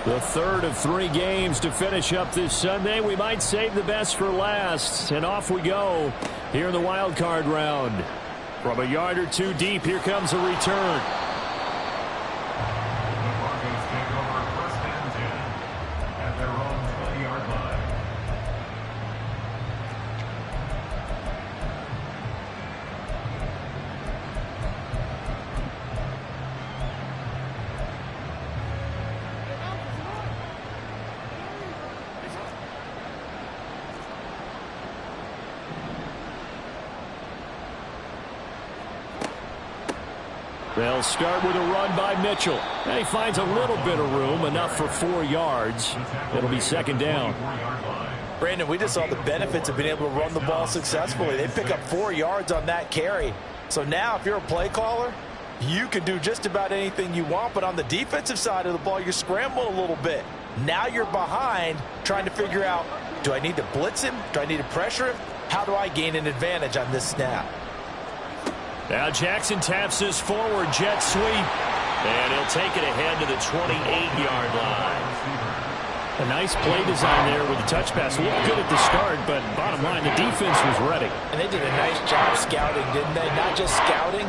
The third of 3 games to finish up this Sunday. We might save the best for last. And off we go here in the wild card round. From a yard or two deep, here comes a return. They'll start with a run by Mitchell. And he finds a little bit of room, enough for 4 yards. It'll be second down. Brandon, we just saw the benefits of being able to run the ball successfully. They pick up 4 yards on that carry. So now if you're a play caller, you can do just about anything you want. But on the defensive side of the ball, you scramble a little bit. Now you're behind trying to figure out, do I need to blitz him? Do I need to pressure him? How do I gain an advantage on this snap? Now Jackson taps this forward jet sweep. And he'll take it ahead to the 28-yard line. A nice play design there with the touch pass. Looked good at the start, but bottom line, the defense was ready. And they did a nice job scouting, didn't they? Not just scouting,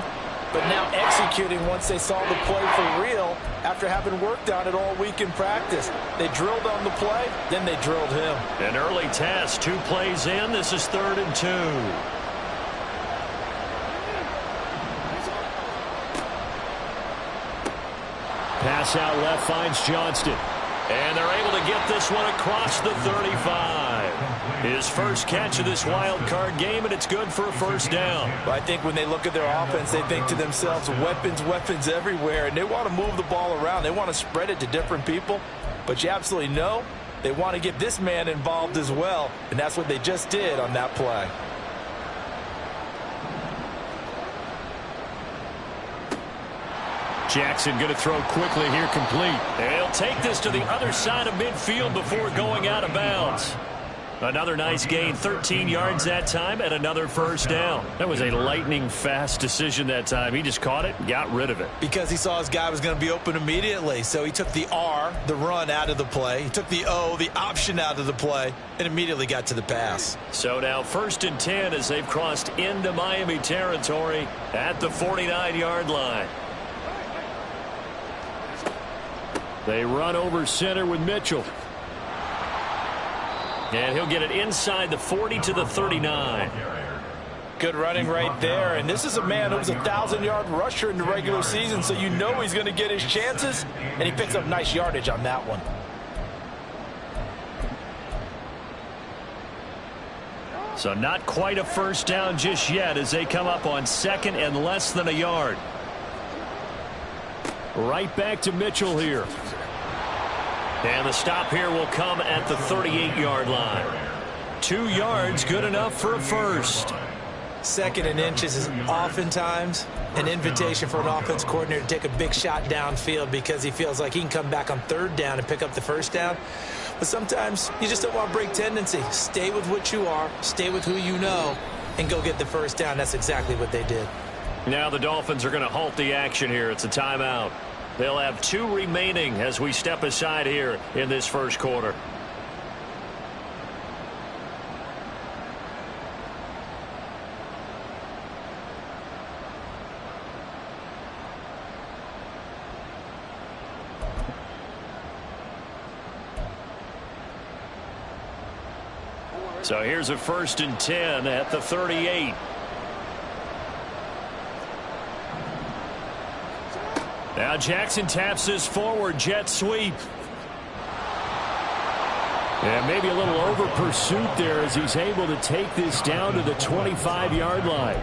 but now executing once they saw the play for real after having worked on it all week in practice. They drilled on the play, then they drilled him. An early test, 2 plays in. This is 3rd and 2. Pass out left finds Johnston. And they're able to get this one across the 35. His first catch of this wild card game, and it's good for a first down. Well, I think when they look at their offense, they think to themselves, weapons, weapons everywhere. And they want to move the ball around. They want to spread it to different people. But you absolutely know they want to get this man involved as well. And that's what they just did on that play. Jackson going to throw quickly here, complete. They'll take this to the other side of midfield before going out of bounds. Another nice gain, 13 yards that time, and another first down. That was a lightning-fast decision that time. He just caught it and got rid of it. Because he saw his guy was going to be open immediately. So he took the R, the run, out of the play. He took the O, the option, out of the play, and immediately got to the pass. So now 1st and 10 as they've crossed into Miami territory at the 49-yard line. They run over center with Mitchell. And he'll get it inside the 40 to the 39. Good running right there. And this is a man who was a 1,000-yard rusher in the regular season, so you know he's going to get his chances. And he picks up nice yardage on that one. So not quite a first down just yet as they come up on 2nd and less than a yard. Right back to Mitchell here. And the stop here will come at the 38-yard line. 2 yards, good enough for a first. 2nd and inches is oftentimes an invitation for an offense coordinator to take a big shot downfield because he feels like he can come back on 3rd down and pick up the first down. But sometimes you just don't want to break tendency. Stay with what you are, stay with who you know, and go get the first down. That's exactly what they did. Now the Dolphins are going to halt the action here. It's a timeout. They'll have 2 remaining as we step aside here in this first quarter. So here's a 1st and 10 at the 38. Now Jackson taps this forward jet sweep. And maybe a little over pursuit there as he's able to take this down to the 25-yard line.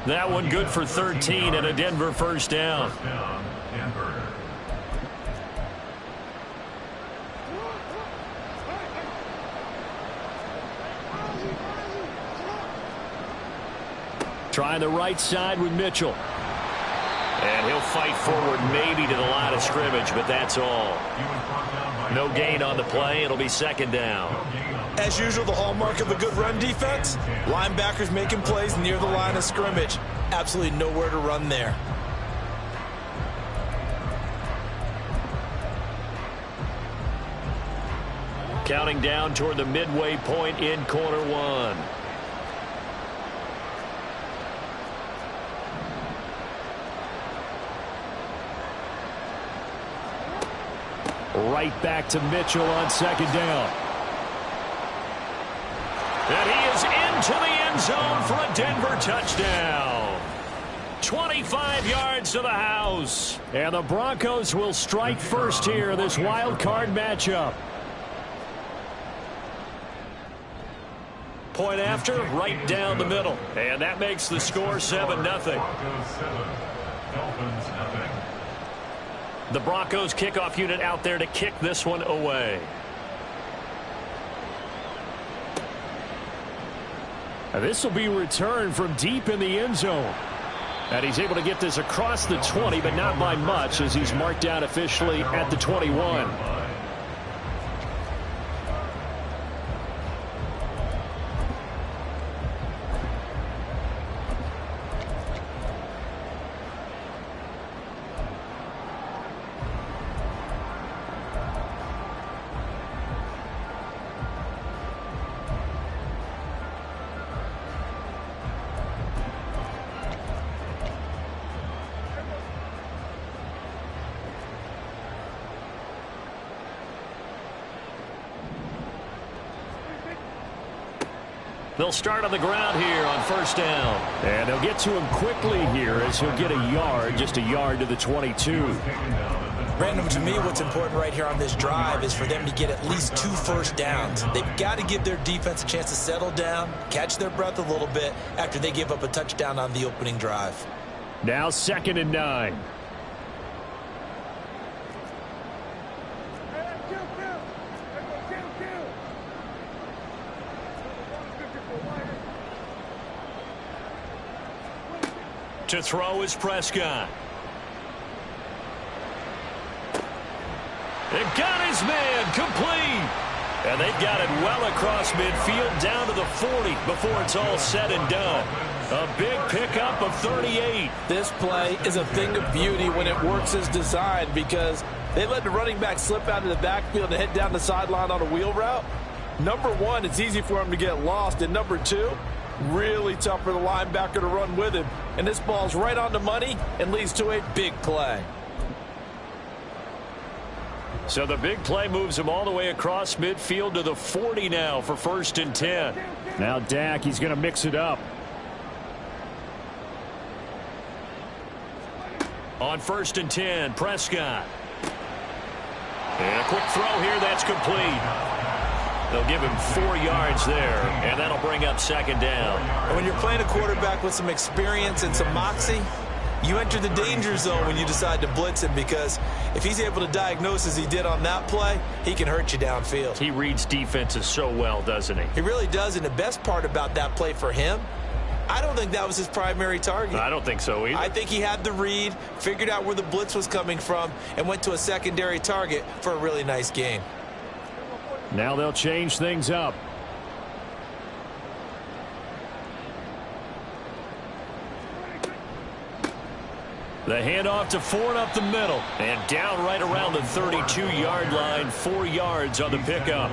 That one good for 13 and a Denver first down. Trying the right side with Mitchell. And he'll fight forward maybe to the line of scrimmage, but that's all. No gain on the play. It'll be 2nd down. As usual, the hallmark of a good run defense, linebackers making plays near the line of scrimmage. Absolutely nowhere to run there. counting down toward the midway point in quarter one. Right back to Mitchell on second down. And he is into the end zone for a Denver touchdown. 25 yards to the house. And the Broncos will strike first here in this wild card matchup. Point after, right down the middle. And that makes the score 7-0. The Broncos kickoff unit out there to kick this one away. And this will be returned from deep in the end zone. And he's able to get this across the 20, but not by much, as he's marked down officially at the 21. They'll start on the ground here on first down. And they'll get to him quickly here as he'll get a yard, just a yard to the 22. Brandon, to me, what's important right here on this drive is for them to get at least 2 first downs. They've got to give their defense a chance to settle down, catch their breath a little bit after they give up a touchdown on the opening drive. Now 2nd and 9. To throw is Prescott. It got his man complete. And they've got it well across midfield down to the 40 before it's all said and done. A big pickup of 38. This play is a thing of beauty when it works as designed, because they let the running back slip out of the backfield and head down the sideline on a wheel route. Number one, it's easy for him to get lost. And number two, really tough for the linebacker to run with him. And this ball's right on the money and leads to a big play. So the big play moves him all the way across midfield to the 40 now for 1st and 10. Now Dak, he's going to mix it up. On 1st and 10, Prescott. And a quick throw here, that's complete. They'll give him 4 yards there, and that'll bring up 2nd down. And when you're playing a quarterback with some experience and some moxie, you enter the danger zone when you decide to blitz him, because if he's able to diagnose as he did on that play, he can hurt you downfield. He reads defenses so well, doesn't he? He really does, and the best part about that play for him, I don't think that was his primary target. I don't think so either. I think he had the read, figured out where the blitz was coming from, and went to a secondary target for a really nice gain. Now they'll change things up. The handoff to Ford up the middle. And down right around the 32-yard line. 4 yards on the pickup.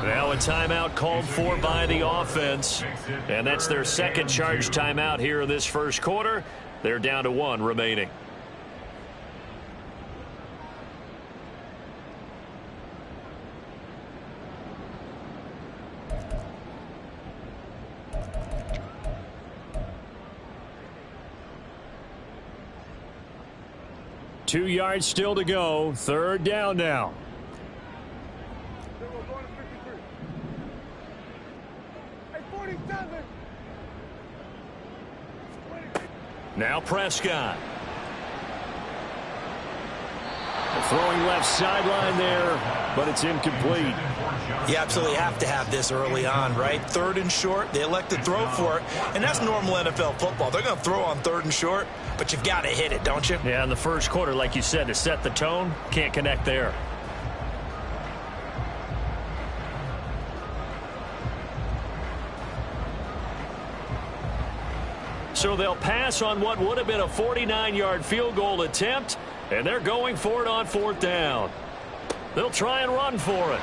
Now a timeout called for by the offense. And that's their 2nd charge timeout here in this first quarter. They're down to 1 remaining. Two yards still to go. 3rd down now. Now Prescott. Throwing left sideline there, but it's incomplete. You absolutely have to have this early on, right? 3rd and short, they elect to throw for it, and that's normal NFL football. They're going to throw on 3rd and short, but you've got to hit it, don't you? Yeah, in the first quarter, like you said, to set the tone, can't connect there. So they'll pass on what would have been a 49-yard field goal attempt, and they're going for it on 4th down. They'll try and run for it.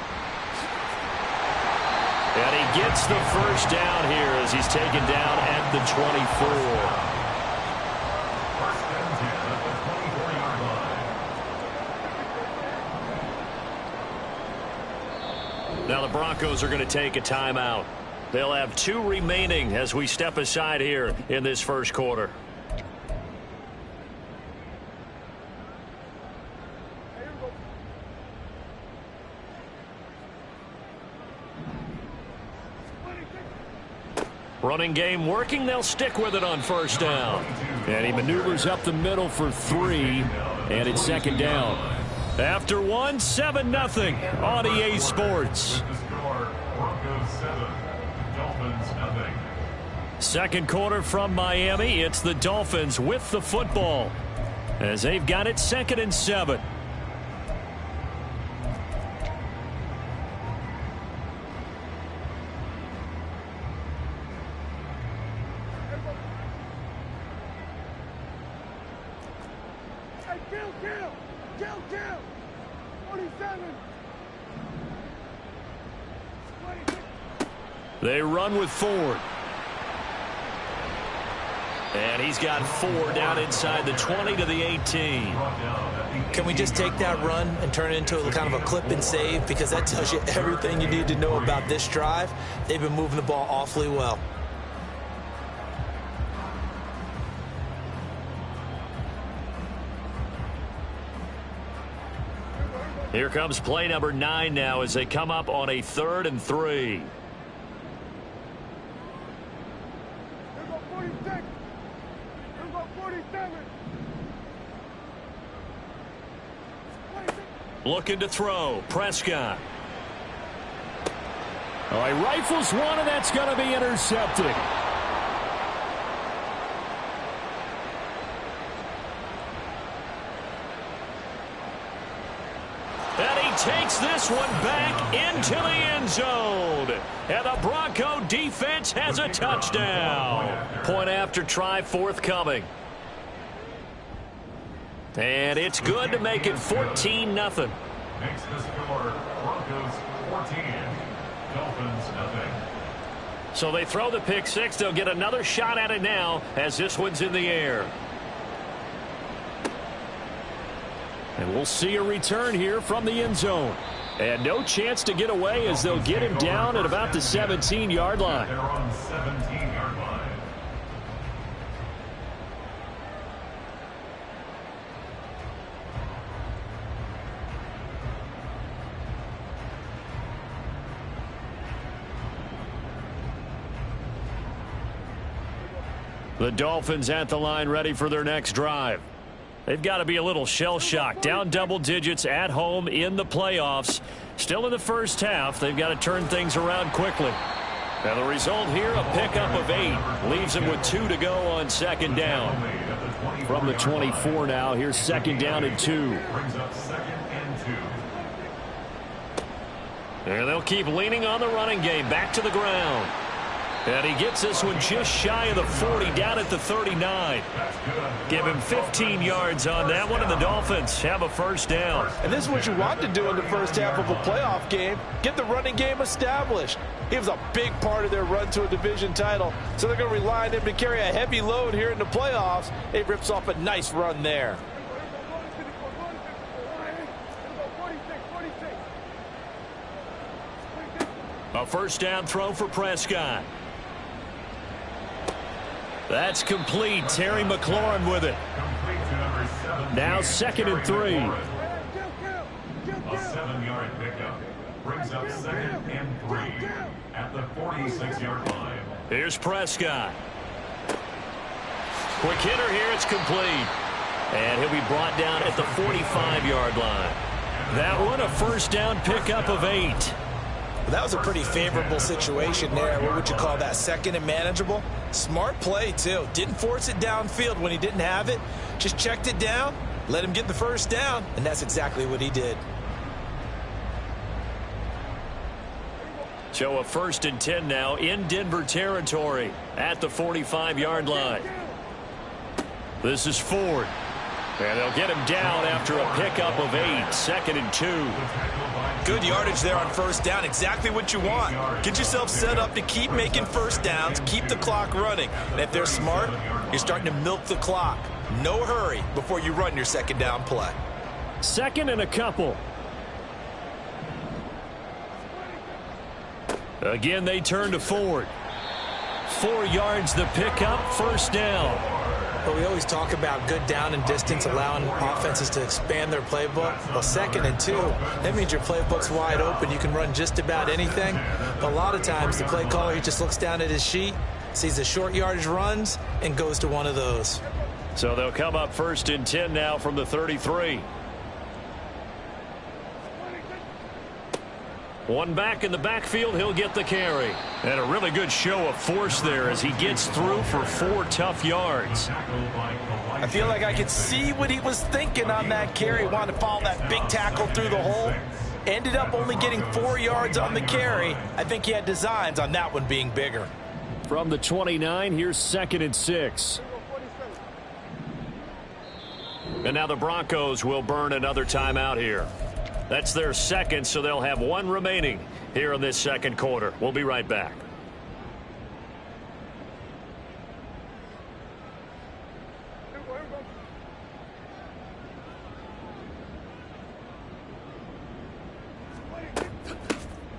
And he gets the first down here as he's taken down at the 24. Now the Broncos are going to take a timeout. They'll have 2 remaining as we step aside here in this first quarter. Running game working. They'll stick with it on first down. And he maneuvers up the middle for 3. And it's second down. After 1, 7-0 on EA Sports. Second quarter from Miami. It's the Dolphins with the football as they've got it 2nd and 7. They run with Ford. And he's got 4 down inside the 20 to the 18. Can we just take that run and turn it into kind of a clip and save? Because that tells you everything you need to know about this drive. They've been moving the ball awfully well. Here comes play number 9 now as they come up on a 3rd and 3. Looking to throw. Prescott. Oh, he rifles one, and that's going to be intercepted. And he takes this one back into the end zone. And the Bronco defense has a touchdown. Point after try forthcoming. And it's good to make it 14-0. Makes the score Broncos 14, Dolphins 0. So they throw the pick 6. They'll get another shot at it now as this one's in the air. And we'll see a return here from the end zone. And no chance to get away as they'll get him down at about the 17-yard line. They're on 17-yard line. The Dolphins at the line ready for their next drive. They've got to be a little shell-shocked. Down double digits at home in the playoffs. Still in the first half. They've got to turn things around quickly. And the result here, a pickup of 8. Leaves them with 2 to go on second down. From the 24 now, here's second down and 2. Brings up 2nd and 2. And they'll keep leaning on the running game. Back to the ground. And he gets this one just shy of the 40, down at the 39. Give him 15 yards on that one, and the Dolphins have a first down. And this is what you want to do in the first half of a playoff game. Get the running game established. He was a big part of their run to a division title, so they're going to rely on him to carry a heavy load here in the playoffs. He rips off a nice run there. A first down throw for Prescott. That's complete. Terry McLaurin with it. Now 2nd and 3. A 7-yard pickup. Brings up 2nd and 3 at the 46-yard line. Here's Prescott. Quick hitter here. It's complete. And he'll be brought down at the 45-yard line. That one a first down pickup of 8. That was a pretty favorable situation there. What would you call that? 2nd and manageable? Smart play, too. Didn't force it downfield when he didn't have it. Just checked it down, let him get the first down, and that's exactly what he did. So a 1st and 10 now in Denver territory at the 45-yard line. This is Ford. And they'll get him down after a pickup of 8, 2nd and 2. Good yardage there on first down. Exactly what you want. Get yourself set up to keep making first downs, keep the clock running. And if they're smart, you're starting to milk the clock. No hurry before you run your second down play. 2nd and a couple. Again, they turn to Ford. 4 yards the pickup, first down. But we always talk about good down and distance, allowing offenses to expand their playbook. Well, 2nd and 2, that means your playbook's wide open. You can run just about anything. But a lot of times, the play caller, he just looks down at his sheet, sees the short yardage runs, and goes to one of those. So they'll come up 1st and 10 now from the 33. One back in the backfield, he'll get the carry. And a really good show of force there as he gets through for 4 tough yards. I feel like I could see what he was thinking on that carry. Wanted to follow that big tackle through the hole. Ended up only getting 4 yards on the carry. I think he had designs on that one being bigger. From the 29, here's 2nd and 6. And now the Broncos will burn another timeout here. That's their 2nd, so they'll have 1 remaining here in this 2nd quarter. We'll be right back.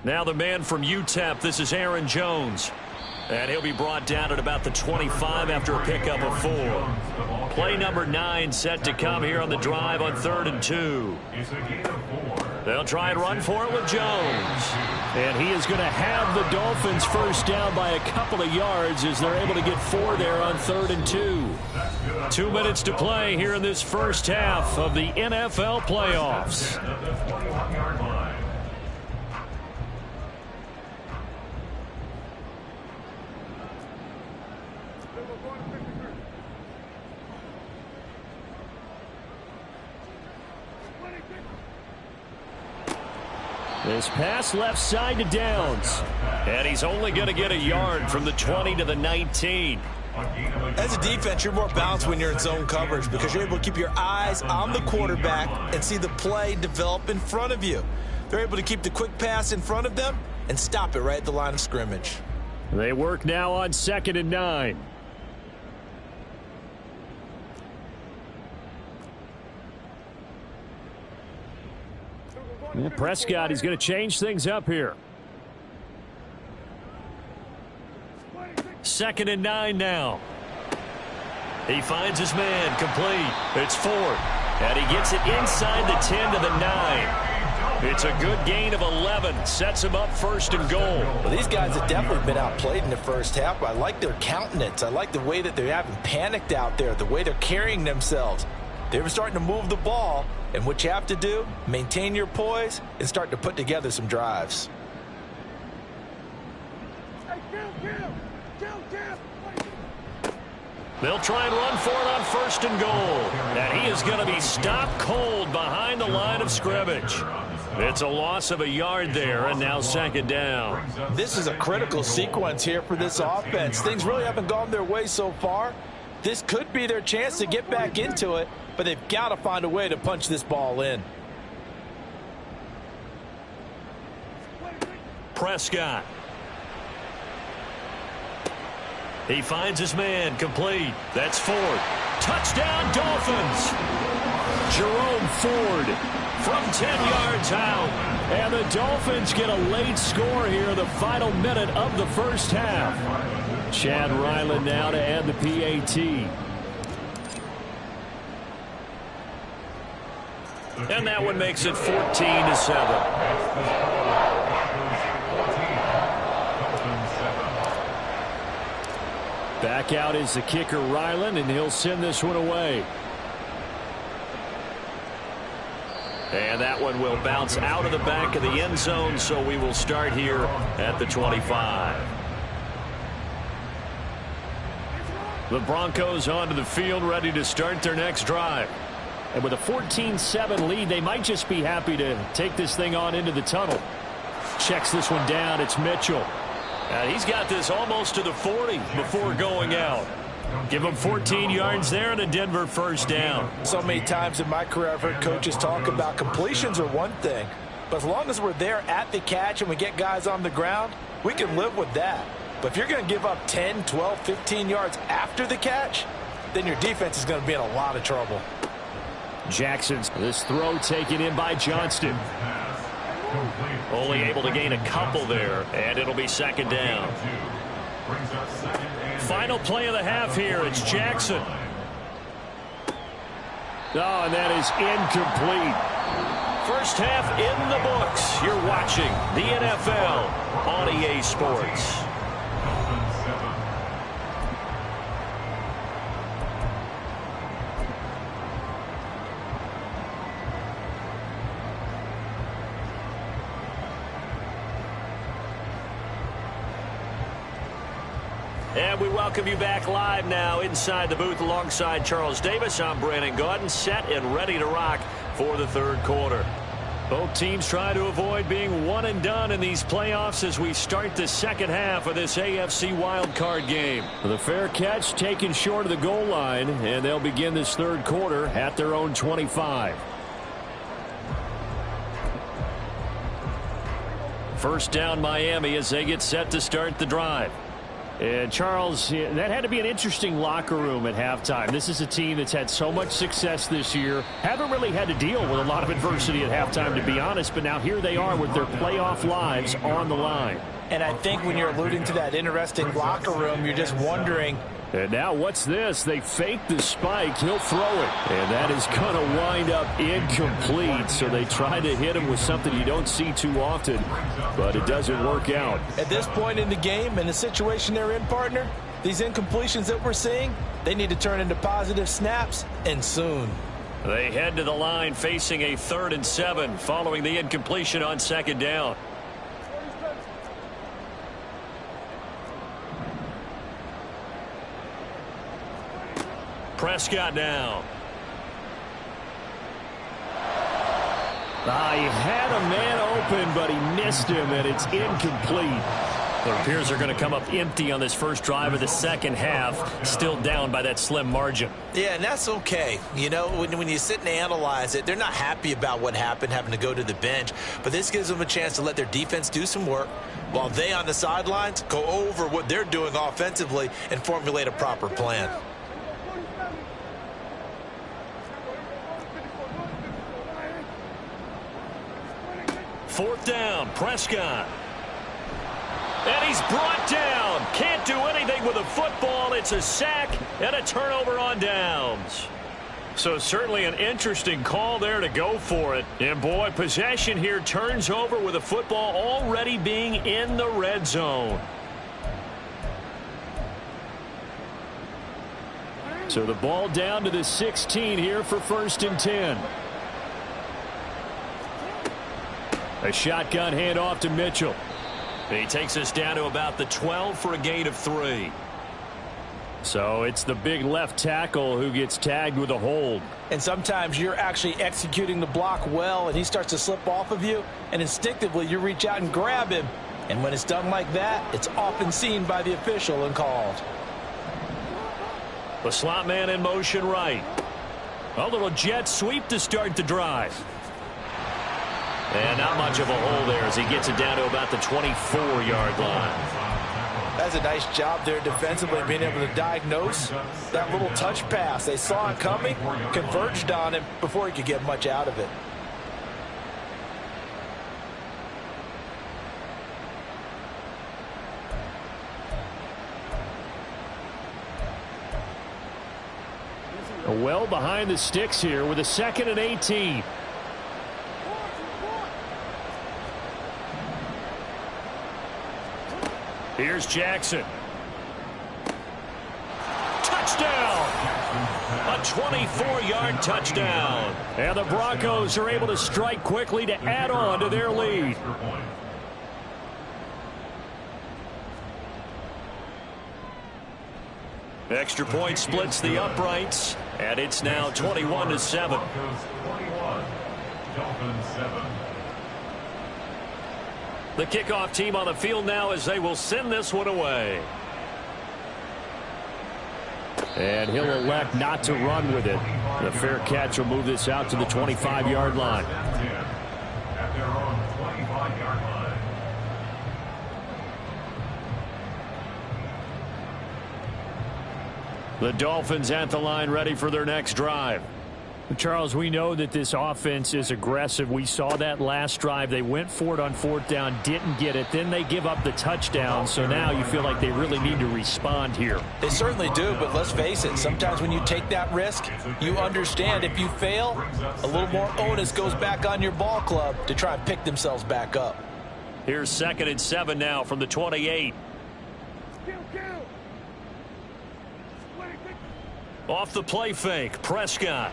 Now the man from UTEP, this is Aaron Jones. And he'll be brought down at about the 25 after a pickup of 4. Play number 9 set to come here on the drive on 3rd and 2. They'll try and run for it with Jones. And he is going to have the Dolphins first down by a couple of yards as they're able to get 4 there on 3rd and 2. 2 minutes to play here in this first half of the NFL playoffs. This pass left side to Downs. And he's only going to get a yard from the 20 to the 19. As a defense, you're more balanced when you're in zone coverage because you're able to keep your eyes on the quarterback and see the play develop in front of you. They're able to keep the quick pass in front of them and stop it right at the line of scrimmage. They work now on 2nd and 9. And Prescott, he's going to change things up here. 2nd and 9 now. He finds his man, complete. It's Ford. And he gets it inside the 10 to the 9. It's a good gain of 11. Sets him up 1st and goal. Well, these guys have definitely been outplayed in the first half. I like their countenance. I like the way that they haven't panicked out there, the way they're carrying themselves. They were starting to move the ball, and what you have to do, maintain your poise and start to put together some drives. They'll try and run for it on 1st and goal. And he is going to be stopped cold behind the line of scrimmage. It's a loss of a yard there, and now 2nd down. This is a critical sequence here for this offense. Things really haven't gone their way so far. This could be their chance to get back into it, but they've got to find a way to punch this ball in. Prescott. He finds his man, complete. That's Ford. Touchdown, Dolphins. Jerome Ford from 10 yards out. And the Dolphins get a late score here in the final minute of the first half. Chad Ryland now to add the PAT. And that one makes it 14-7. Back out is the kicker, Ryland, and he'll send this one away. And that one will bounce out of the back of the end zone, so we will start here at the 25. The Broncos onto the field, ready to start their next drive. And with a 14-7 lead, they might just be happy to take this thing on into the tunnel. Checks this one down. It's Mitchell. And he's got this almost to the 40 before going out. Give them 14 yards there and a Denver first down. So many times in my career I've heard coaches talk about completions are one thing, but as long as we're there at the catch and we get guys on the ground, we can live with that. But if you're going to give up 10, 12, 15 yards after the catch, then your defense is going to be in a lot of trouble. Jackson's this throw taken in by Johnston. Only able to gain a couple there, and it'll be second down. Final play of the half here. It's Jackson. Oh, and that is incomplete. First half in the books. You're watching the NFL on EA Sports. And we welcome you back live now inside the booth alongside Charles Davis. I'm Brandon Gaudin, set and ready to rock for the third quarter. Both teams try to avoid being one and done in these playoffs as we start the second half of this AFC wildcard game. The fair catch taken short of the goal line, and they'll begin this third quarter at their own 25. First down Miami as they get set to start the drive. And Charles, that had to be an interesting locker room at halftime. This is a team that's had so much success this year. Haven't really had to deal with a lot of adversity at halftime, to be honest. But now here they are with their playoff lives on the line. And I think when you're alluding to that interesting locker room, you're just wondering. And now what's this? They fake the spike. He'll throw it. And that is going to wind up incomplete. So they try to hit him with something you don't see too often, but it doesn't work out. At this point in the game and the situation they're in, partner, these incompletions that we're seeing, they need to turn into positive snaps, and soon. They head to the line facing a 3rd and 7 following the incompletion on second down. Prescott now. He had a man open, but he missed him, and it's incomplete. It appears they're going to come up empty on this first drive of the second half, still down by that slim margin. Yeah, and that's okay. You know, when you sit and analyze it, they're not happy about what happened, having to go to the bench, but this gives them a chance to let their defense do some work while they on the sidelines go over what they're doing offensively and formulate a proper plan. Fourth down, Prescott. And he's brought down. Can't do anything with a football. It's a sack and a turnover on downs. So certainly an interesting call there to go for it. And boy, possession here turns over with a football already being in the red zone. So the ball down to the 16 here for 1st and 10. A shotgun handoff to Mitchell. He takes us down to about the 12 for a gain of 3. So it's the big left tackle who gets tagged with a hold. And sometimes you're actually executing the block well, and he starts to slip off of you, and instinctively you reach out and grab him. And when it's done like that, it's often seen by the official and called. The slot man in motion right. A little jet sweep to start the drive. And not much of a hole there as he gets it down to about the 24-yard line. That's a nice job there defensively, being able to diagnose that little touch pass. They saw it coming, converged on him before he could get much out of it. Well behind the sticks here with a 2nd and 18. Here's Jackson. Touchdown! A 24-yard touchdown. And the Broncos are able to strike quickly to add on to their lead. Extra point splits the uprights, and it's now 21-7. The kickoff team on the field now as they will send this one away. And he'll elect not to run with it. The fair catch will move this out to the 25-yard line. At their own 25-yard line. The Dolphins at the line, ready for their next drive. Charles, we know that this offense is aggressive. We saw that last drive. They went for it on fourth down, didn't get it. Then they give up the touchdown. So now you feel like they really need to respond here. They certainly do, but let's face it. Sometimes when you take that risk, you understand if you fail, a little more onus goes back on your ball club to try and pick themselves back up. Here's 2nd and 7 now from the 28. Off the play fake, Prescott.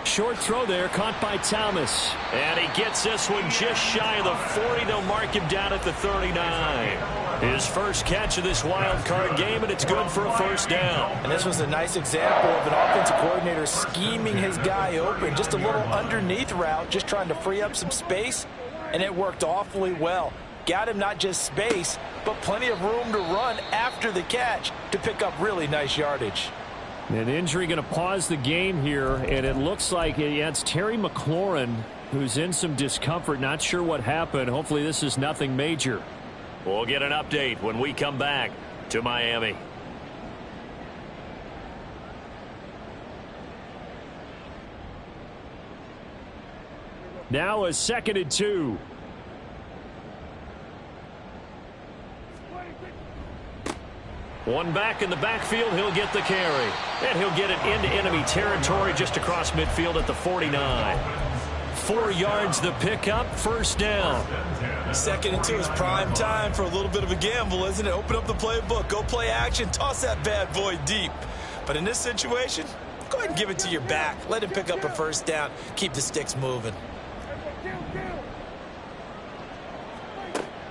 Short throw there, caught by Thomas. And he gets this one just shy of the 40. They'll mark him down at the 39. His first catch of this wild card game, and it's good for a first down. And this was a nice example of an offensive coordinator scheming his guy open. Just a little underneath route, just trying to free up some space, and it worked awfully well. Got him not just space, but plenty of room to run after the catch to pick up really nice yardage. An injury going to pause the game here, and it looks like it's Terry McLaurin who's in some discomfort. Not sure what happened. Hopefully this is nothing major. We'll get an update when we come back to Miami. Now a 2nd and 2. One back in the backfield, he'll get the carry. And he'll get it into enemy territory just across midfield at the 49. 4 yards the pickup, first down. 2nd and 2 is prime time for a little bit of a gamble, isn't it? Open up the playbook, go play action, toss that bad boy deep. But in this situation, go ahead and give it to your back. Let him pick up a first down. Keep the sticks moving.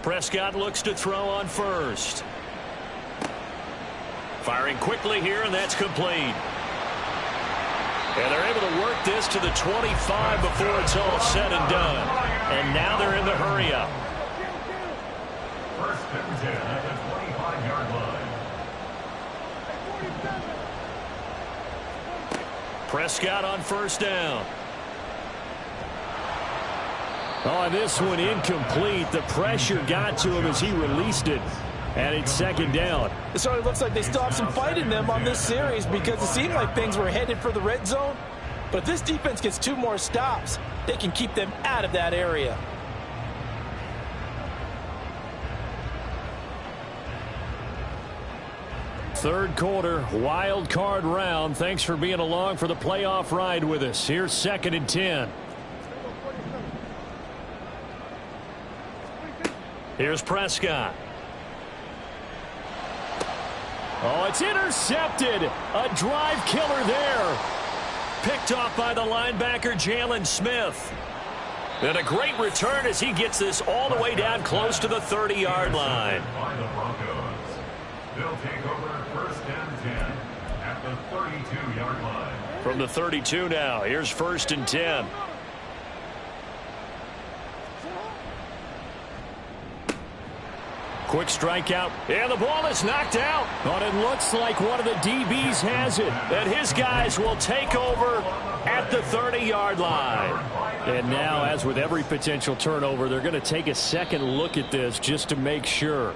Prescott looks to throw on first. Firing quickly here, and that's complete. And they're able to work this to the 25 before it's all said and done. And now they're in the hurry-up. 1st and 10 at the 25-yard line. Prescott on first down. Oh, and this one incomplete. The pressure got to him as he released it. And it's 2nd down. It certainly looks like they still have some fight in them on this series because it seemed like things were headed for the red zone. But if this defense gets 2 more stops, they can keep them out of that area. Third quarter, wild card round. Thanks for being along for the playoff ride with us. Here's 2nd and 10. Here's Prescott. Oh, it's intercepted. A drive killer there. Picked off by the linebacker, Jalen Smith. And a great return as he gets this all the way down close to the 30-yard line. By the Broncos. They'll take over 1st and 10 at the 32-yard line. From the 32 now, here's 1st and 10. Quick strikeout, and the ball is knocked out. But it looks like one of the DBs has it, and his guys will take over at the 30-yard line. And now, as with every potential turnover, they're going to take a second look at this just to make sure.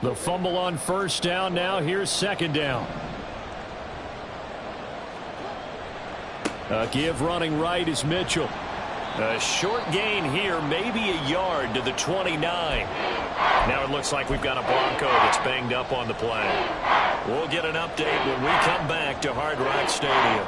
The fumble on first down. Now here's 2nd down. A give running right is Mitchell. A short gain here, maybe a yard to the 29. Now it looks like we've got a Bronco that's banged up on the play. We'll get an update when we come back to Hard Rock Stadium.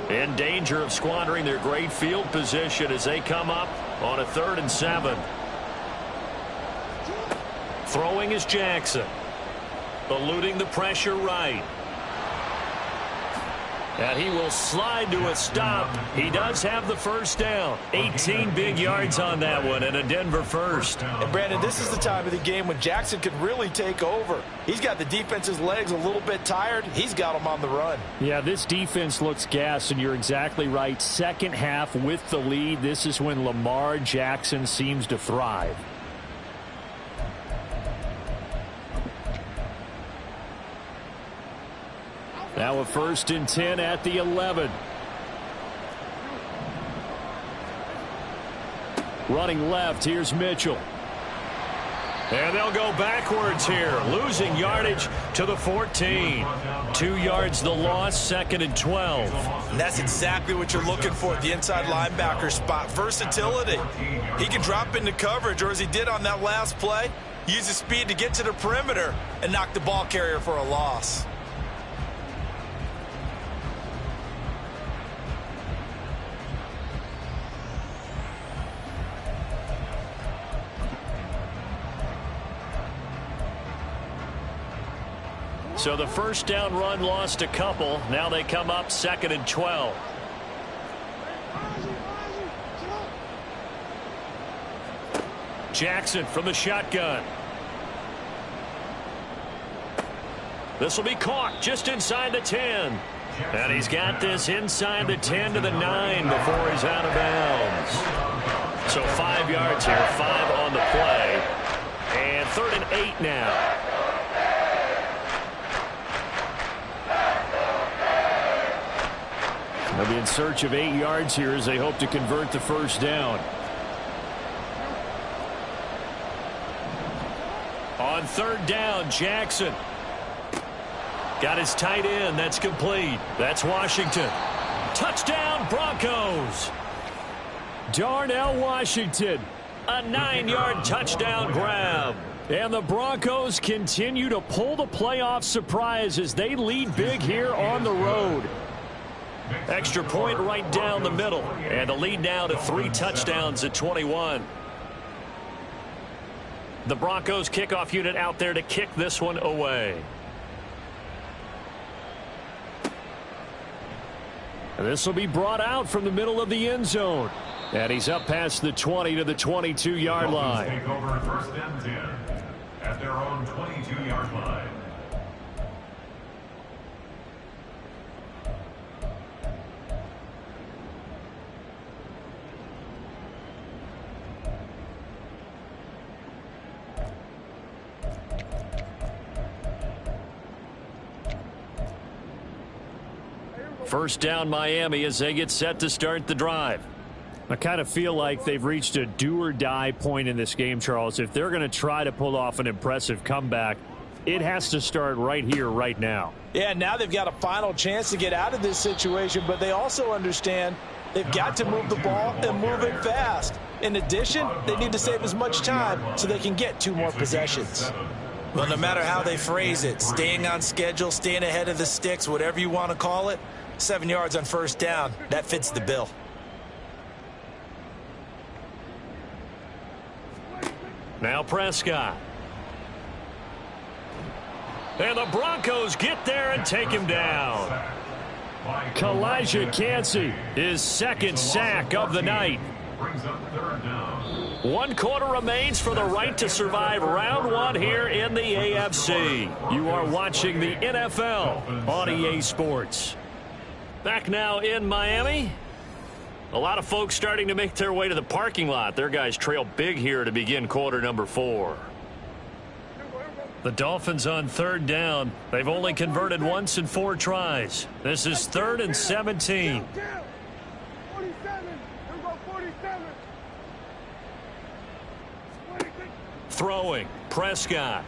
In danger of squandering their great field position as they come up on a 3rd and 7. Throwing is Jackson. Eluding the pressure right. And he will slide to a stop. He does have the first down. 18 big yards on that one and a Denver first. And Brandon, this is the time of the game when Jackson could really take over. He's got the defense's legs a little bit tired. He's got them on the run. Yeah, this defense looks gassed, and you're exactly right. Second half with the lead, this is when Lamar Jackson seems to thrive. Now a 1st and 10 at the 11. Running left, here's Mitchell. And they'll go backwards here, losing yardage to the 14. 2 yards the loss, 2nd and 12. And that's exactly what you're looking for at the inside linebacker spot. Versatility. He can drop into coverage, or as he did on that last play, use his speed to get to the perimeter and knock the ball carrier for a loss. So the first down run lost a couple. Now they come up 2nd and 12. Jackson from the shotgun. This will be caught just inside the 10. And he's got this inside the 10 to the 9 before he's out of bounds. So 5 yards here, 5 on the play. And 3rd and 8 now. They'll be in search of 8 yards here as they hope to convert the first down. On 3rd down, Jackson. Got his tight end. That's complete. That's Washington. Touchdown, Broncos. Darnell Washington. A 9-yard touchdown grab. And the Broncos continue to pull the playoff surprise as they lead big here on the road. Extra point right down the middle. And the lead now to 3 touchdowns at 21. The Broncos kickoff unit out there to kick this one away. This will be brought out from the middle of the end zone. And he's up past the 20 to the 22-yard line. Take over 1st and 10 at their own 22-yard line. First down Miami as they get set to start the drive. I kind of feel like they've reached a do-or-die point in this game, Charles. If they're going to try to pull off an impressive comeback, it has to start right here, right now. Yeah, now they've got a final chance to get out of this situation, but they also understand they've got to move the ball and move it fast. In addition, they need to save as much time so they can get 2 more possessions. Well, no matter how they phrase it, staying on schedule, staying ahead of the sticks, whatever you want to call it, 7 yards on first down, that fits the bill. Now Prescott. And the Broncos get there and take him down. Kalijah Kancey, his 2nd sack of the night. 1 quarter remains for the right to survive round 1 here in the AFC. You are watching the NFL on EA Sports. Back now in Miami. A lot of folks starting to make their way to the parking lot. Their guys trail big here to begin quarter number 4. The Dolphins on 3rd down. They've only converted once in 4 tries. This is 3rd and 17. Throwing, Prescott.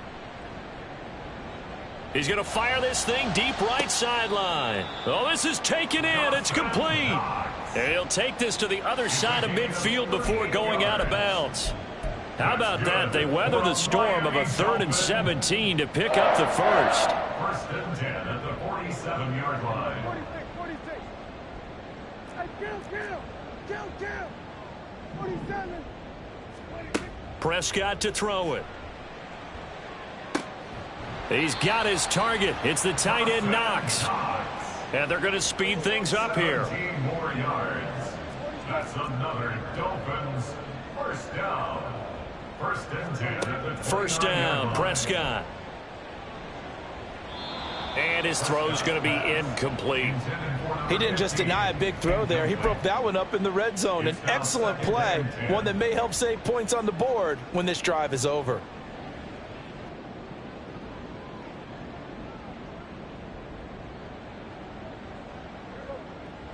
He's going to fire this thing deep right sideline. Oh, this is taken in. It's complete. And he'll take this to the other side of midfield before going out of bounds. How about that? They weather the storm of a 3rd and 17 to pick up the first. 1st and 10 at the 47-yard line. 46. Hey, kill. 47. Prescott to throw it. He's got his target. It's the tight end Knox. And they're going to speed things up here. 17 more yards. That's another Dolphins first down. First and 10 at the First down, Prescott. And his throw's going to be incomplete. He didn't just deny a big throw there. He broke that one up in the red zone. An excellent play, one that may help save points on the board when this drive is over.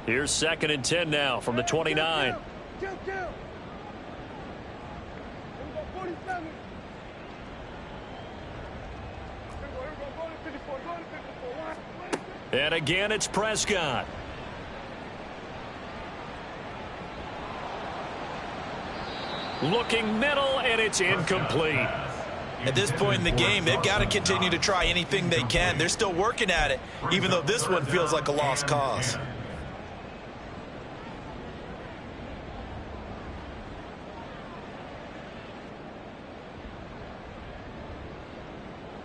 Here's 2nd and 10 now from the 29. And again, it's Prescott. Looking middle, and it's incomplete. At this point in the game, they've got to continue to try anything they can. They're still working at it, even though this one feels like a lost cause.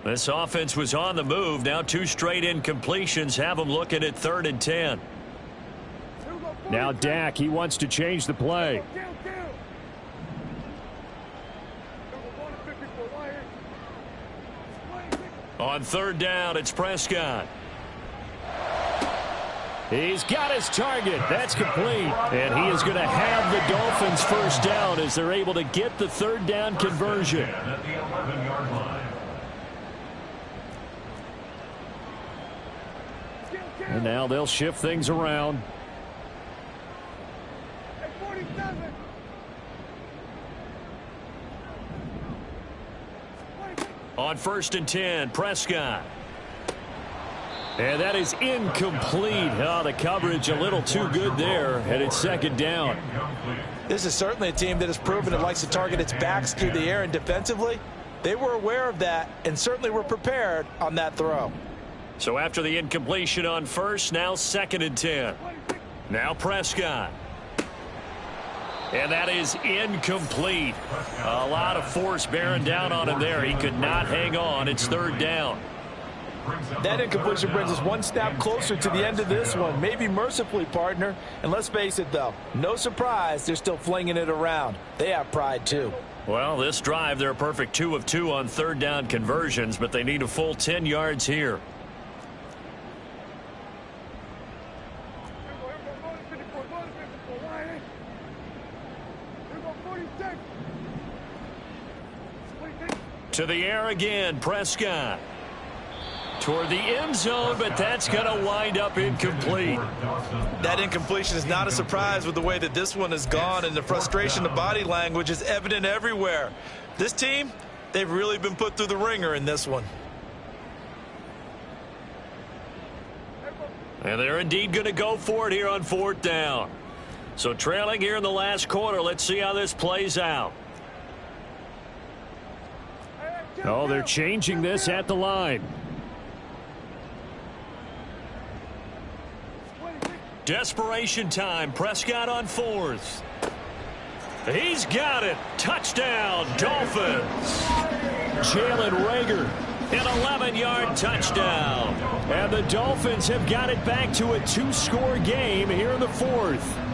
This offense was on the move. Now 2 straight incompletions have them looking at 3rd and 10. Now Dak, he wants to change the play. On 3rd down, it's Prescott. He's got his target. That's complete. And he is going to have the Dolphins first down as they're able to get the 3rd down conversion. at the 11-yard line. And now they'll shift things around. On 1st and 10, Prescott. And that is incomplete. Oh, the coverage a little too good there, and it's 2nd down. This is certainly a team that has proven it likes to target its backs through the air, and defensively, they were aware of that and certainly were prepared on that throw. So after the incompletion on 1st, now 2nd and 10. Now Prescott. And that is incomplete. A lot of force bearing down on him there. He could not hang on. It's 3rd down. That incompletion brings us one step closer to the end of this one. Maybe mercifully, partner. And let's face it, though, no surprise, they're still flinging it around. They have pride, too. Well, this drive, they're a perfect 2 of 2 on 3rd down conversions, but they need a full 10 yards here. To the air again, Prescott. Toward the end zone, but that's going to wind up incomplete. That incompletion is not a surprise with the way that this one has gone, and the frustration, the body language is evident everywhere. This team, they've really been put through the ringer in this one. And they're indeed going to go for it here on 4th down. So trailing here in the last quarter, let's see how this plays out. Oh, they're changing this at the line. Desperation time. Prescott on 4th. He's got it. Touchdown, Dolphins. Jalen Reagor, an 11-yard touchdown. And the Dolphins have got it back to a 2-score game here in the 4th.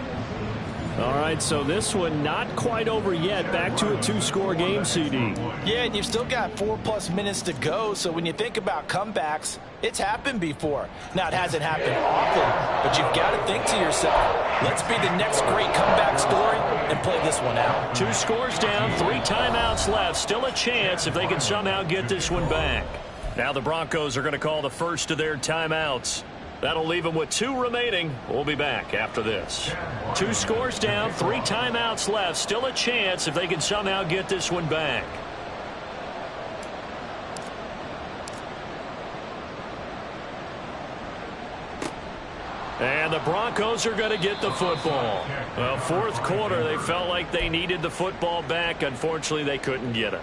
All right, so this one not quite over yet. Back to a 2-score game, CD. Yeah, and you've still got 4+ minutes to go, so when you think about comebacks, it's happened before. Now, it hasn't happened often, but you've got to think to yourself, let's be the next great comeback story and play this one out. 2 scores down, 3 timeouts left. Still a chance if they can somehow get this one back. Now the Broncos are going to call the first of their timeouts. That'll leave them with 2 remaining. We'll be back after this. 2 scores down, 3 timeouts left. Still a chance if they can somehow get this one back. And the Broncos are going to get the football. Well, 4th quarter, they felt like they needed the football back. Unfortunately, they couldn't get it.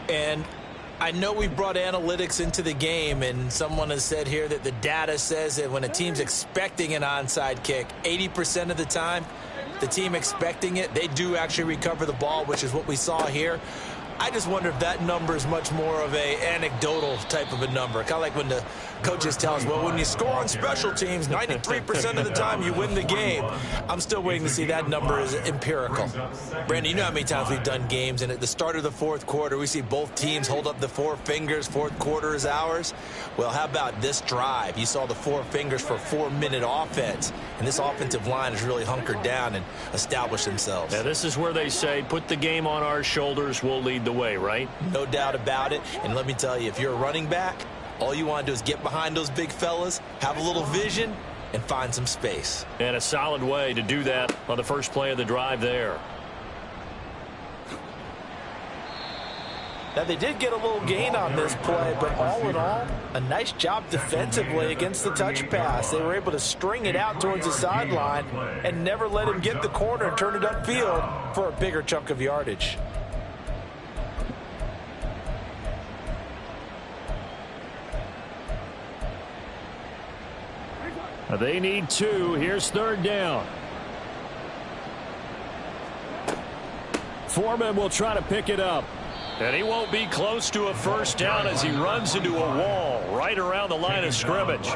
And I know we've brought analytics into the game, and someone has said here that the data says that when a team's expecting an onside kick, 80% of the time, the team expecting it, they do actually recover the ball, which is what we saw here. I just wonder if that number is much more of a anecdotal type of a number. Kind of like when the coaches tell us, well, when you score on special teams, 93% of the time you win the game. I'm still waiting to see that number is empirical. Brandon, you know how many times we've done games, and at the start of the fourth quarter, we see both teams hold up the four fingers, fourth quarter is ours. Well, how about this drive? You saw the four fingers for 4-minute offense, and this offensive line has really hunkered down and established themselves. Now, this is where they say, put the game on our shoulders, we'll lead the way, right? No doubt about it. And let me tell you, if you're a running back, all you want to do is get behind those big fellas, have a little vision, and find some space. And a solid way to do that on the first play of the drive there. Now, they did get a little gain on this play, but all in all, a nice job defensively against the touch pass. They were able to string it out towards the sideline and never let him get the corner and turn it upfield for a bigger chunk of yardage. They need 2. Here's third down. Foreman will try to pick it up. And he won't be close to a first down as he runs into a wall right around the line of scrimmage.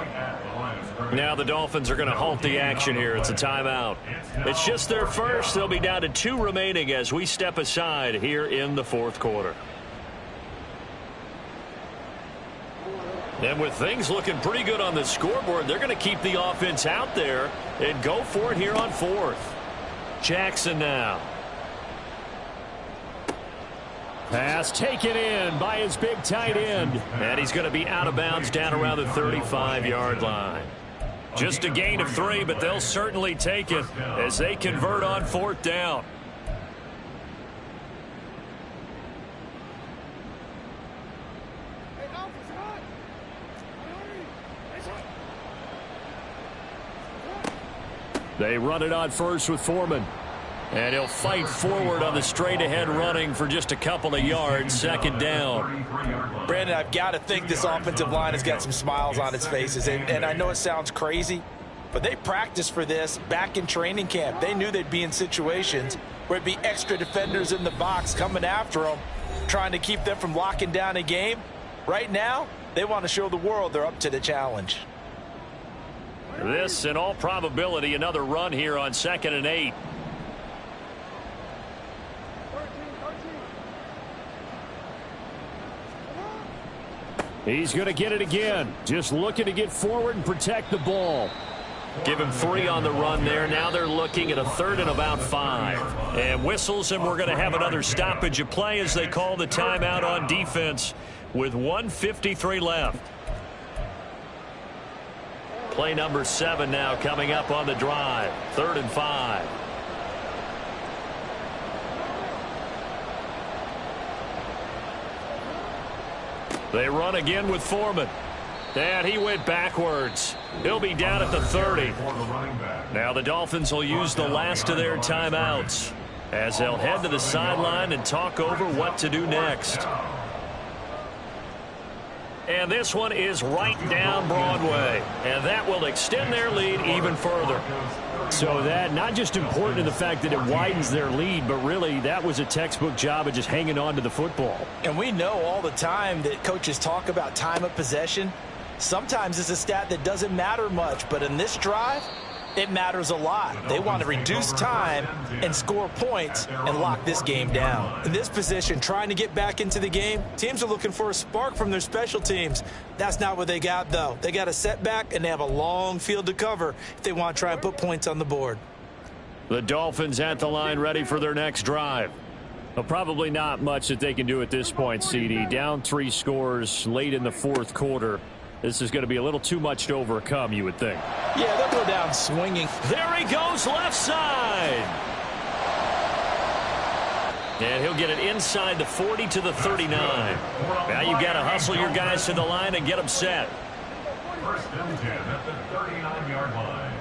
Now the Dolphins are going to halt the action here. It's a timeout. It's just their first. They'll be down to 2 remaining as we step aside here in the fourth quarter. And with things looking pretty good on the scoreboard, they're going to keep the offense out there and go for it here on fourth. Jackson now. Pass taken in by his big tight end. And he's going to be out of bounds down around the 35-yard line. Just a gain of 3, but they'll certainly take it as they convert on fourth down. They run it on first with Foreman. And he'll fight forward on the straight-ahead running for just a couple of yards. Second down. Brandon, I've got to think this offensive line has got some smiles on its faces. And I know it sounds crazy, but they practiced for this back in training camp. They knew they'd be in situations where it'd be extra defenders in the box coming after them, trying to keep them from locking down a game. Right now, they want to show the world they're up to the challenge. This, in all probability, another run here on 2nd and 8. He's going to get it again. Just looking to get forward and protect the ball. Give him 3 on the run there. Now they're looking at a 3rd and about 5. And whistles, and we're going to have another stoppage of play as they call the timeout on defense with 1:53 left. Play number 7 now coming up on the drive. 3rd and 5. They run again with Foreman. And he went backwards. He'll be down at the 30. Now the Dolphins will use the last of their timeouts as they'll head to the sideline and talk over what to do next. And this one is right down Broadway. And that will extend their lead even further. So that not just important in the fact that it widens their lead, but really that was a textbook job of just hanging on to the football. And we know all the time that coaches talk about time of possession. Sometimes it's a stat that doesn't matter much, but in this drive, it matters a lot. They want to reduce time and score points and lock this game down. In this position, trying to get back into the game, teams are looking for a spark from their special teams. That's not what they got, though. They got a setback, and they have a long field to cover if they want to try and put points on the board. The Dolphins at the line ready for their next drive. Well, probably not much that they can do at this point, CD. Down 3 scores late in the fourth quarter. This is going to be a little too much to overcome, you would think. Yeah, they'll go down swinging. There he goes, left side. And he'll get it inside the 40 to the 39. Now you've got to hustle your guys to the line and get them set. 1st and 10 at the 39-yard line.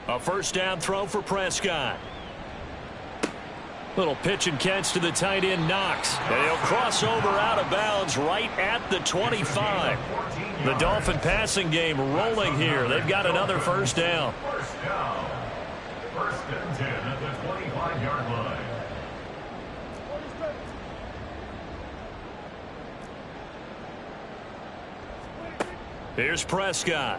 A first down throw for Prescott. Little pitch and catch to the tight end, Knox. And he'll cross over out of bounds right at the 25. The Dolphin passing game rolling here. They've got another first down. 1st and 10 at the 25-yard line. Here's Prescott.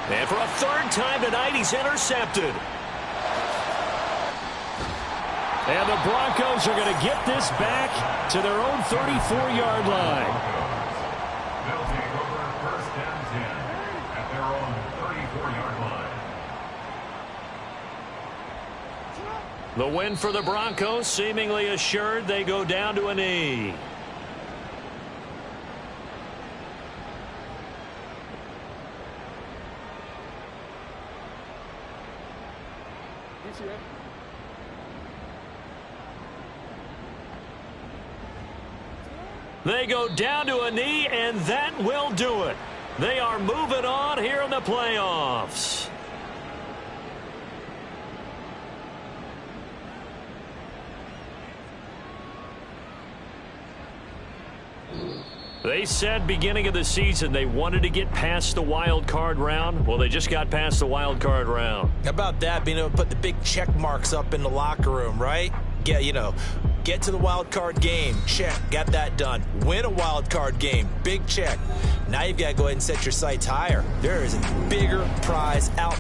And for a third time tonight, he's intercepted. And the Broncos are going to get this back to their own 34-yard line. They'll take over first and 10 at their own 34-yard line. The win for the Broncos seemingly assured. They go down to a knee. They go down to a knee, and that will do it. They are moving on here in the playoffs. They said beginning of the season they wanted to get past the wild card round. Well, they just got past the wild card round. How about that, being able to put the big check marks up in the locker room, right? Get to the wild card game. Check. Got that done. Win a wild card game. Big check. Now you've got to go ahead and set your sights higher. There is a bigger prize out